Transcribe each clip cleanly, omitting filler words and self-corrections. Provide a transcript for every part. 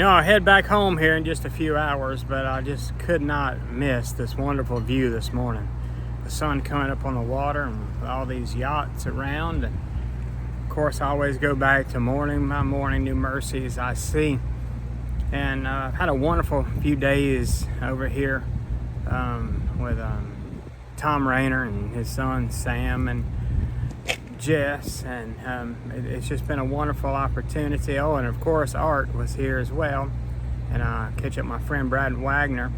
I'll head back home here in just a few hours, but I just could not miss this wonderful view this morning. The sun coming up on the water and all these yachts around. And of course, I always go back to my morning new mercies I see. And I've had a wonderful few days over here with Tom Rayner and his son Sam and Jess, and it's just been a wonderful opportunity. Oh, and of course Art was here as well, and I catch up my friend Brad Wagner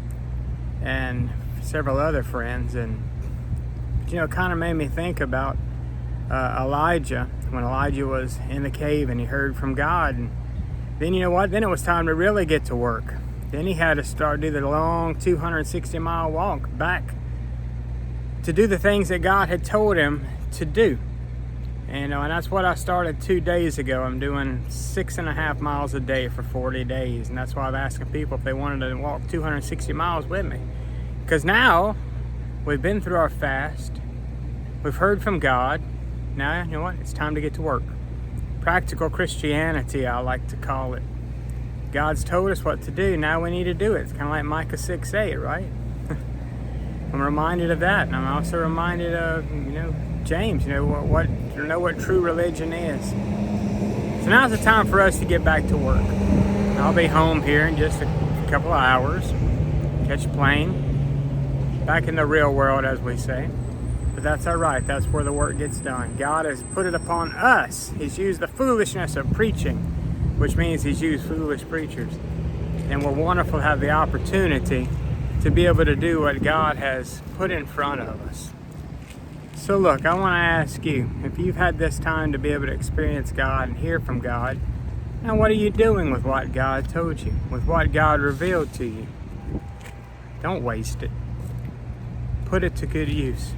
and several other friends. And it kind of made me think about Elijah, when Elijah was in the cave and he heard from God. And then then it was time to really get to work. Then he had to do the long 260-mile walk back to do the things that God had told him to do. And that's what I started 2 days ago. I'm doing 6.5 miles a day for 40 days. And that's why I'm asking people if they wanted to walk 260 miles with me. Because now we've been through our fast. We've heard from God. Now, you know what? It's time to get to work. Practical Christianity, I like to call it. God's told us what to do. Now we need to do it. It's kind of like Micah 6:8, right? I'm reminded of that. And I'm also reminded of, James, what true religion is. So now's the time for us to get back to work. I'll be home here in just a couple of hours, catch a plane, back in the real world, as we say. But that's all right. That's where the work gets done. God has put it upon us. He's used the foolishness of preaching, which means he's used foolish preachers. And we're wonderful to have the opportunity to be able to do what God has put in front of us. So look, I want to ask you, if you've had this time to be able to experience God and hear from God, now what are you doing with what God told you, with what God revealed to you? Don't waste it. Put it to good use.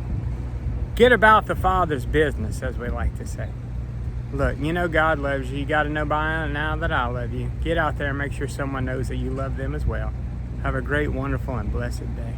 Get about the Father's business, as we like to say. Look, God loves you. You got to know by now that I love you. Get out there and make sure someone knows that you love them as well. Have a great, wonderful, and blessed day.